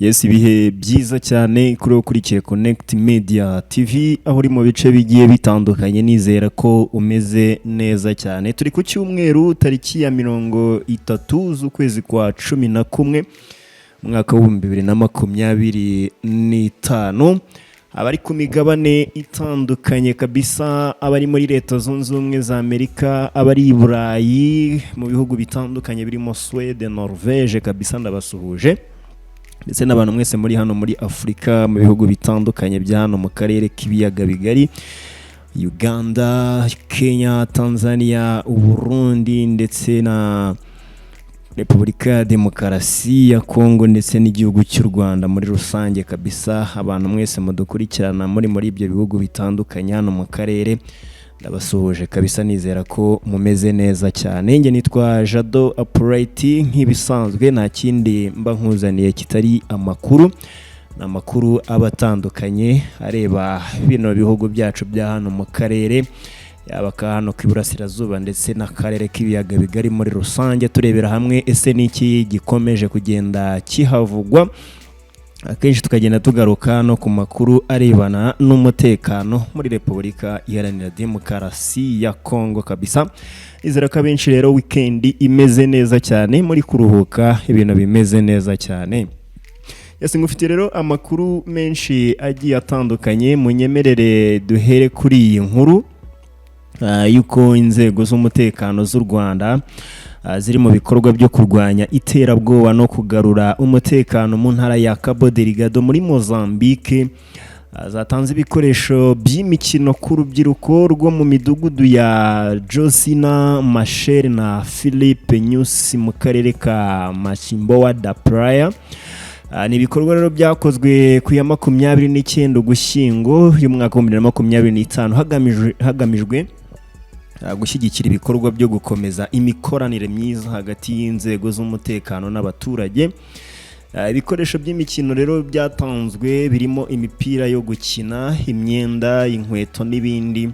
Yes, ibihe byiza cyane kuri ukurikiye Connect Media TV aho uri mu bice bigiye bitandukanye nizera ko umeze neza cyane. Turi ku cyumweru tariki ya 30 z'ukwezi kwa 11 mwaka wa 2025. Abari ku migabane itandukanye kabisa, abari muri Leta Zunze Ubumwe za Amerika, abari i Burayi mu bihugu bitandukanye birimo Sweden, Norvège kabisa ndabasuhuje. Ndetse n'abantu mwese muri hano muri Afrika mu bihugu bitandukanye bya hano mu karere k'ibiyaga bigari, Uganda, Kenya, Tanzania, Burundi ndetse na Repubulika ya Demokarasi ya Kongo ndetse n'igihugu cy'u Rwanda muri rusange kabisa. Abantu mwese mudukurikirana muri ibyo bihugu bitandukanye hano mu karere ndabasuhuje kabisa, nizera ko mumeze neza cyane. Nge nitwa Jado Upright, nk'ibisanzwe nta kindi mba nkuzaniye kitari amakuru. Amakuru abatandukanye areba bino bihugu byacu bya hano mu karere, yaba hano k'iburasirazuba ndetse n'akarere k'ibiyaga bigari muri rusange. Turebera hamwe ese niki gikomeje kugenda kihavugwa. Akenshi tukagenda tugaruka no ku makuru arebana n'umutekano muri Repubulika Iharanira Demokarasi ya Kongo kabisa. Izera ko abenshi rero weekend imeze neza cyane, muri kuruhuka ibintu bimeze neza cyane. Yasi ngufite rero amakuru menshi agiye atandukanye, munyemerere duhere kuri iyi nkuru yuko inzego z'umutekano z'u Rwanda ziri mu bikorwa byo kurwanya iterabwoba no kugarura umutekano mu ntara ya Cabo Delgado muri Mozambique. Zatanze ibikoresho by'imikino ku rubyiruko rwo mu midugudu ya Josina, Machel na Philippe Nyusi mu karere ka Machimboa da Praia. Ni ibikorwa rero byakozwe ku ya 29 Ugushyingo y'umwaka wa 2025 hagamijwe gushyigikira ibikorwa byo gukomeza imikoranire myiza hagati y'inzego z'umutekano n'abaturage. Ibikoresho by'imikino rero byatanzwe birimo imipira yo gukina, imyenda, inkweto n'ibindi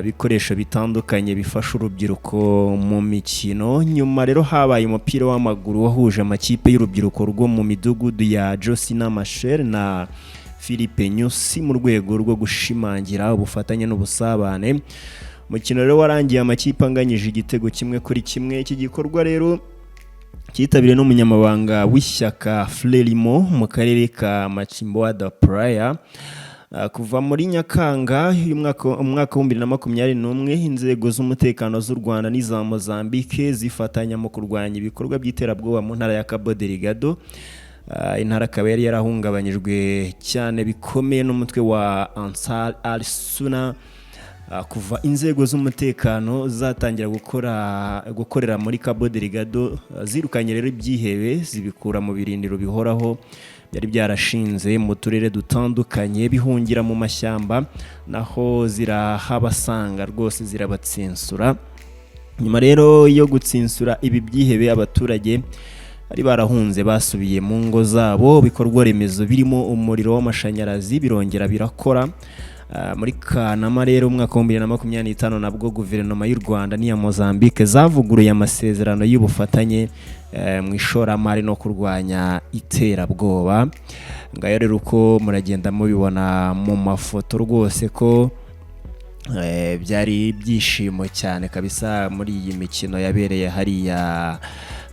bikoresho bitandukanye bifasha urubyiruko mu mikino. Nyuma rero habaye umupira w'amaguru wahuje amakipe y'urubyiruko rwo mu midugudu ya Josina, Machel na Philippe Nyusi mu rwego rwo gushimangira ubufatanye n'ubusabane. Umukino rero warangiye amakipe anganyije igitego 1-1. Iki gikorwa rero cyitabiriwe n'umunyamabanga w'ishyaka Frelimo mu karere ka Machimboa da Praia. Kuva muri Nyakanga umwaka wa 2021 inzego z'umutekano z'u Rwanda n'iza Mozambique zifatanya mu kurwanya ibikorwa by'iterabwoba mu ntara ya Cabo Delgado. Intara akaba yari yarahungabanyijwe cyane bikomeye n'umutwe wa Ansar al-Sunna. Kuva inzego z'umutekano zatangira gukorera muri Cabo Delgado, zirukanye rero ibyihebe zibikura mu birindiro bihoraho byari byarashinze mu turere dutandukanye, bihungira mu mashyamba naho zirahabasanga rwose zirabatsinsura. Nyuma rero yo gutsinsura ibi byihebe, abaturage bari barahunze basubiye mu ngo zabo. Bikorwa remezo birimo umuriro w'amashanyarazi birongera birakora. Muri Kanama rero umwaka wa 2025 nabwo guverinoma y'u Rwanda n'iya Mozambique zavuguruye amasezerano y'ubufatanye mu ishoramari no kurwanya iterabwoba. Ngayo rero uko muragenda mubibona mu mafoto rwose ko byari byishimo cyane kabisa muri iyi mikino yabereye hariya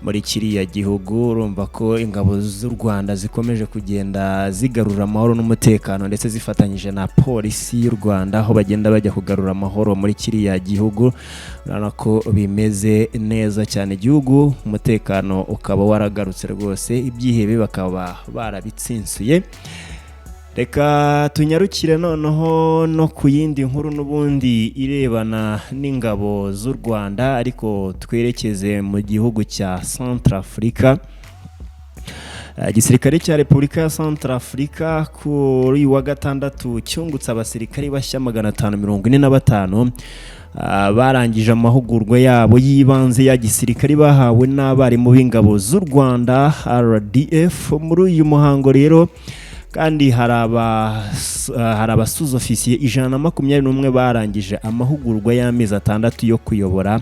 muri kiriya gihugu. Urumva ko ingabo z'u Rwanda zikomeje kugenda zigarura amahoro n'umutekano ndetse zifatanyije na polisi y'u Rwanda aho bagenda bajya kugarura amahoro muri kiriya gihugu. Urabona ko bimeze neza cyane, igihugu umutekano ukaba waragarutse rwose, ibyihebe bakaba barabitsinsuye. Reka tunyarukire noneho no ku yindi nkuru n'ubundi irebana n'ingabo z'u Rwanda, ariko twerekeze mu gihugu cya Centrafrica. Igisirikare cya Repubulika ya Centrafrica kuri wa gatandatu cyungutse abasirikare bashya 545 barangije amahugurwa yabo y'ibanze ya gisirikare bahawe n'abarimu b'ingabo z'u Rwanda RDF. Muri uyu muhango rero kandi hari abasuzofisiye 121 barangije amahugurwa y'amezi 6 yo kuyobora,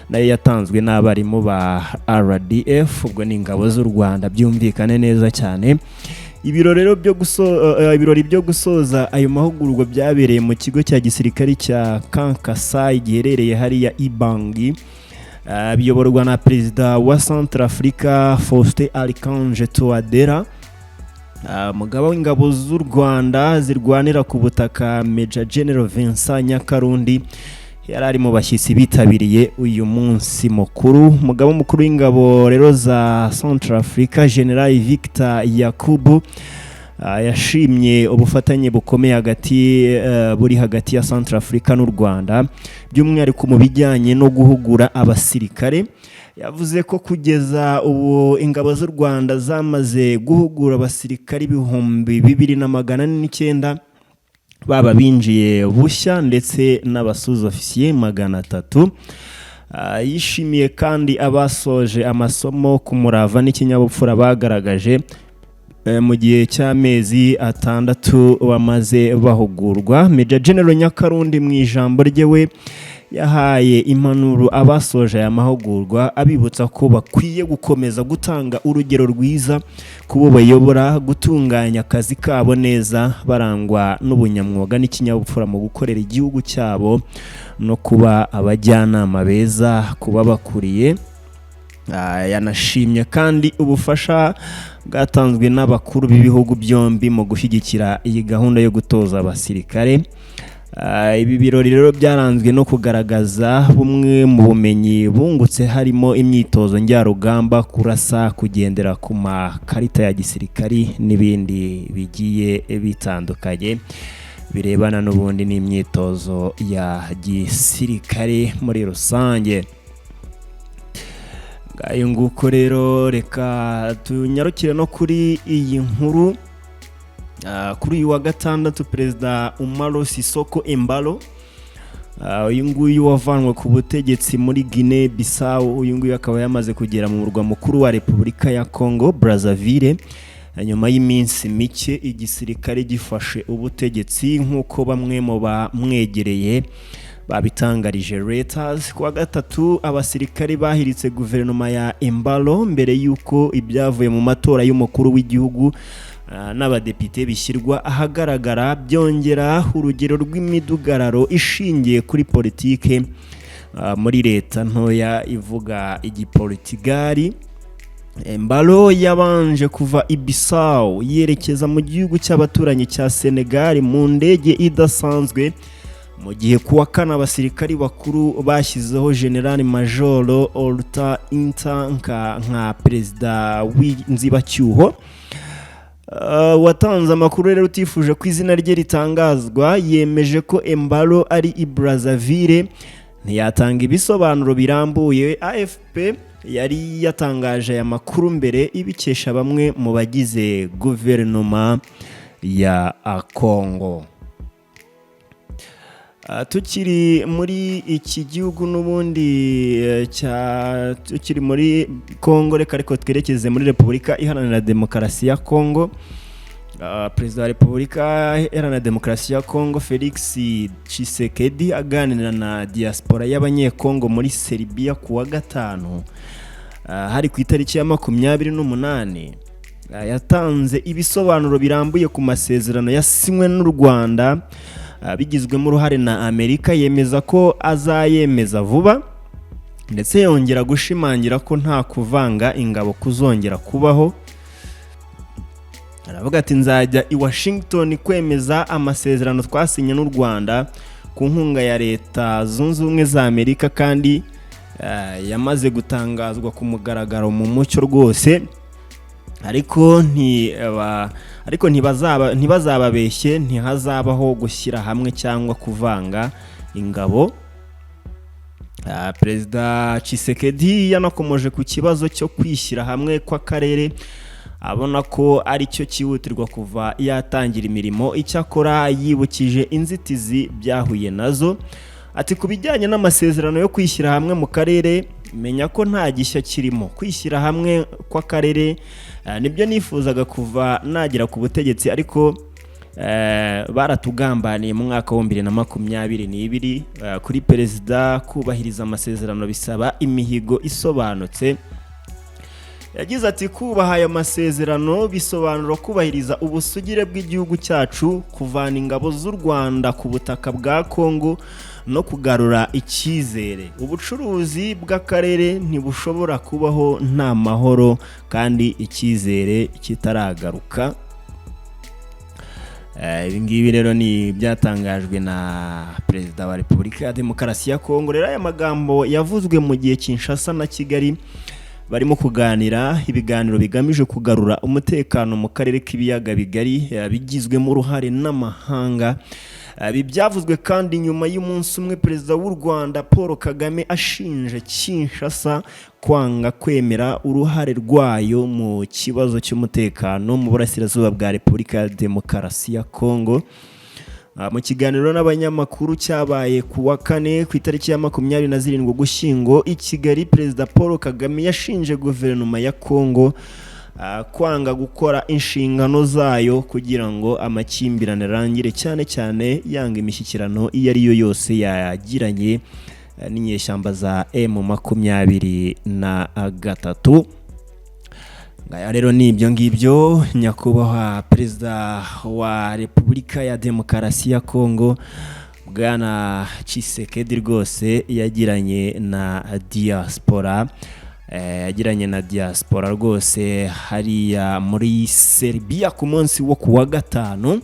nayo yatanzwe n'abarimu ba RDF, ubwo ni ingabo z'u Rwanda byumvikane neza cyane. ibirori byo gusoza ayo mahugurwa byabereye mu kigo cya gisirikare cya Kankasai giherereye hariya Ibangi, biyoborwa na perezida wa Centrafrica Faustin Archange Touadera. Mugaba w'ingabo z'u Rwanda zirwanira ku butaka Major General Vincent Nyakarundi yari ari mu bashyitsi bitabiriye uyu munsi mukuru. Mugaba mukuru w'ingabo rero za Centrafrica General Victor Yakubu yashimye ubufatanye bukomeye buri hagati ya Centrafrica n'u Rwanda, by'umwihariko mu bijyanye no guhugura abasirikare. Yavuze ko kugeza ubu ingabo z'u Rwanda zamaze guhugura abasirikare 2,409 baba binjiye bushya ndetse n'abasuza ofisiye 300. Yishimiye kandi abasoje amasomo ku murava n'ikinyabupfura bagaragaje mu gihe cy'amezi 6 bamaze bahugurwa. Major General Nyakarundi mu ijambo ryewe yahaye impanuro abasoje aya mahugurwa, abibutsa ko bakwiye gukomeza gutanga urugero rwiza kubo bayobora, gutunganya akazi kabo neza barangwa n'ubunyamwuga n'ikinyabupfura mu gukorera igihugu cyabo no kuba abajyanama beza kuba bakuriye. Yanashimye kandi ubufasha bwatanzwe n'abakuru b'ibihugu byombi mu gushyigikira iyi gahunda yo gutoza abasirikare. Ibi birori rero byaranzwe no kugaragaza bumwe mu bumenyi bungutse, harimo imyitozo njyarugamba, kurasa, kugendera ku makarita ya gisirikari n'ibindi bigiye bitandukanye birebana n'ubundi n'imyitozo ya gisirikare muri rusange. Ngayo nguko rero reka tunyarukire no kuri iyi nkuru. Kuri uyu wa gatandatu Perezida Umaro Sissoco Embalo, uyu nguyu wavanwe ku butegetsi muri Guinea Bissau, uyu nguyu akaba yamaze kugera mu murwa mukuru wa Repubulika ya Congo Brazzaville nyuma y'iminsi mike igisirikare gifashe ubutegetsi nk'uko bamwe mu bamwegereye babitangarije Reuters. Ku wa gatatu abasirikare bahiritse guverinoma ya Embalo mbere y'uko ibyavuye mu matora y'umukuru w'igihugu n'abadepite bishyirwa ahagaragara, byongera urugero rw'imidugararo ishingiye kuri politike muri leta ntoya ivuga igipolitigari. Embalo yabanje kuva i Bissau yerekeza mu gihugu cy'abaturanyi cya Senegal mu ndege idasanzwe, mu gihe kuwa kane abasirikari bakuru bashyizeho General Major Olta Intanka nka perezida w'inzibacyuho. Watanze amakuru rero utifuje ko izina rye ritangazwa yemeje ko Embalo ari i Brazzaville, ntiyatanga ibisobanuro birambuye. AFP yari yatangaje aya makuru mbere ibikesha bamwe mu bagize guverinoma ya Congo. Tukiri muri iki gihugu n'ubundi tukiri muri Congo, reka twerekeze muri Repubulika Iharanira Demokarasi ya Congo. Perezida wa Repubulika Iharanira Demokarasi ya Congo Felix Tshisekedi aganira na diaspora y'abanyekongo muri Serbia ku wa gatanu hari ku itariki ya 28, yatanze ibisobanuro birambuye ku masezerano yasinywe n'u Rwanda bigizwemo uruhare na Amerika. Yemeza ko azayemeza vuba ndetse yongera gushimangira ko nta kuvanga ingabo kuzongera kubaho. Aravuga ati nzajya i Washington kwemeza amasezerano twasinye n'u Rwanda ku nkunga ya Leta Zunze Ubumwe za Amerika, kandi yamaze gutangazwa ku mugaragaro mu mucyo rwose, ariko ntibazababeshye, ntihazabaho gushyira hamwe cyangwa kuvanga ingabo. Perezida Tshisekedi yanakomoje ku kibazo cyo kwishyira hamwe kw'akarere, abona ko ari cyo cyihutirwa kuva yatangira imirimo. Icyakora yibukije inzitizi byahuye nazo, ati ku bijyanye n'amasezerano yo kwishyira hamwe mu karere, menya ko nta gishya kirimo. Kwishyira hamwe kw'akarere nibyo nifuzaga kuva nagera ku butegetsi, ariko baratugambaniye mu mwaka wa 2022 kuri perezida kubahiriza amasezerano bisaba imihigo isobanutse. yagize ati kubaha aya masezerano bisobanura kubahiriza ubusugire bw'igihugu cyacu, kuvana ingabo z'u Rwanda ku butaka bwa Kongo no kugarura icyizere. Ubucuruzi bw'akarere ntibushobora kubaho nta mahoro kandi icyizere kitaragaruka. Ibi ngibi rero ni byatangajwe na Perezida wa Repubulika ya Demokarasi ya Kongo. Rero aya magambo yavuzwe mu gihe Kinshasa na Kigali barimo kuganira ibiganiro bigamije kugarura umutekano mu karere k'ibiyaga bigari bigizwemo uruhare n'amahanga. Ibi byavuzwe kandi nyuma y'umunsi umwe Perezida w'u Rwanda Paul Kagame ashinje Kinshasa kwanga kwemera uruhare rwayo mu kibazo cy'umutekano mu burasirazuba bwa Repubulika ya Demokarasi ya Kongo. Mu kiganiro n'abanyamakuru cyabaye ku wa kane ku itariki ya 27 Ugushyingo i Kigali, Perezida Paul Kagame yashinje guverinoma ya Kongo kwanga gukora inshingano zayo kugira ngo amakimbirane arangire, cyane cyane yanga imishyikirano iyo ari yo yose yagiranye n'inyeshyamba za M23. Ngaya rero ni ibyo ngibyo nyakubahwa Perezida wa Repubulika ya Demokarasi ya Kongo Bwana Tshisekedi rwose yagiranye na diaspora rwose hariya muri Serbia ku munsi wo kuwa gatanu.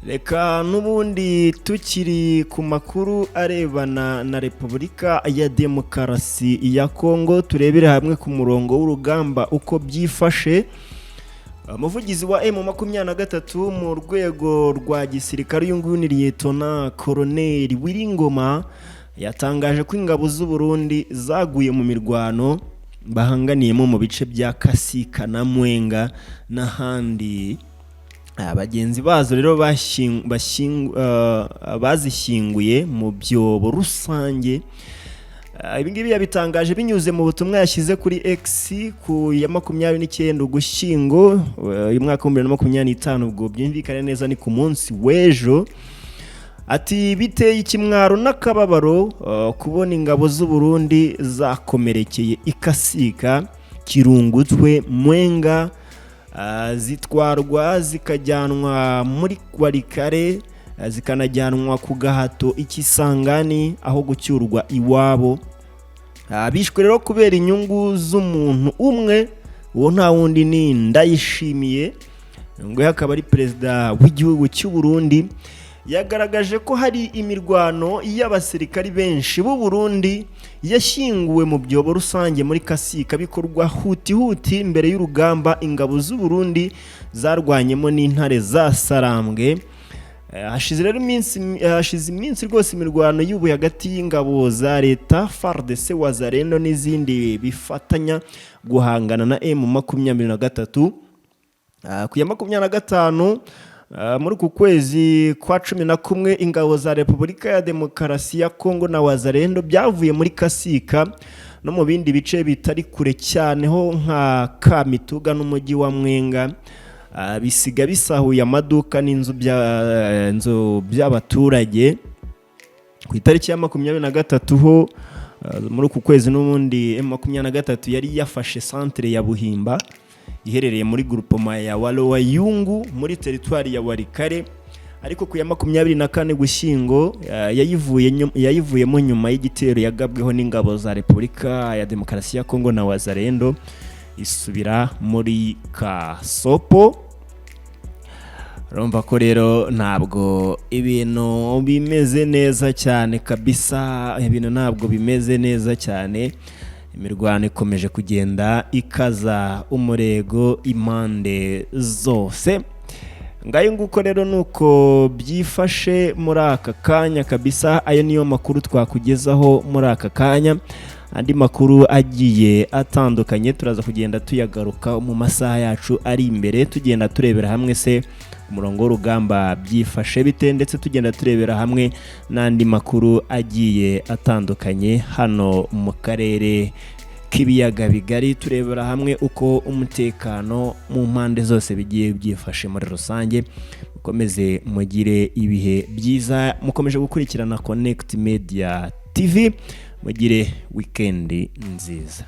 Reka nubundi tukiri ku makuru arebana na Repubulika ya Demokarasi ya Kongo, turebere hamwe ku murongo w'urugamba uko byifashe. Umuvugizi wa M23 mu rwego rwa gisirikare y'unguyu Lieutenant Colonel Wiringoma yatangaje ko ingabo z'u Burundi zaguye mu mirwano bahanganiyemo mu bice bya Kasika na Mwenga n'ahandi. Abagenzi bazo rero bazishyinguye mu byobo rusange. Ibi ngibi yabitangaje binyuze mu butumwa yashyize kuri X ku ya 29 Ugushyingo uyu mwaka wa 2025, ubwo byumvikane neza ni ku munsi w'ejo. Ati biteye ikimwaro n'akababaro kubona ingabo z'u Burundi zakomerekeye ikasika Kirungutwe Mwenga, zitwarwa zikajyanwa muri Warikare, zikanajyanwa ku Gahato Ikisangani aho gucyurwa iwabo. Bishwe rero kubera inyungu z'umuntu umwe, uwo nta wundi ni Ndayishimiye. Ngo akaba ari perezida w'igihugu cy'u Burundi. Yagaragaje ko hari imirwano y'abasirikari benshi b'u Burundi yashyinguwe mu byobo rusange muri Kasika bikorwa huti mbere y'urugamba ingabo z'u Burundi zarwanyemo n'intare za Sarambwe. Hashize iminsi rwose imirwano y'ubuye hagati y'ingabo za leta FARDC Wazalendo n'izindi bifatanya guhangana na M23. Ku ya 25 muri ku kwezi kwa 11 ingabo za Repubulika ya Demokarasi ya Kongo na Wazalendo byavuye muri Kasika no mu bindi bice bitari kure cyane ho nka Kamituga n'umujyi wa Mwenga. Bisiga bisahuye amaduka n'inzu by'abaturage. Ku itariki ya 23 ho muri ku kwezi n'ubundi M23 yari yafashe centre ya Buhimba iherereye muri groupement ya Walowa Yungu muri teritwari ya Warikare, ariko ku ya 24 Gushyingo yayivuyemo nyuma y'igitero yagabweho n'ingabo za Repubulika ya Demokarasi ya Kongo na Wazalendo isubira muri Kasopo. Urumva ko rero ntabwo ibintu bimeze neza cyane kabisa, ibintu ntabwo bimeze neza cyane. Imirwano ikomeje kugenda ikaza umurego impande zose. Ngayo nguko rero nuko byifashe muri aka kanya kabisa. Ayo niyo makuru twakugezaho muri aka kanya. Andi makuru agiye atandukanye turaza kugenda tuyagaruka mu masaha yacu ari imbere, tugenda turebera hamwe se umurongo w'urugamba byifashe bite, ndetse tugenda turebera hamwe n'andi makuru agiye atandukanye hano mu karere k'ibiyaga bigari. Turebera hamwe uko umutekano mu mpande zose bigiye byifashe muri rusange. Mukomeze mugire ibihe byiza, mukomeje gukurikirana Connect Media TV, mugire weekend nziza.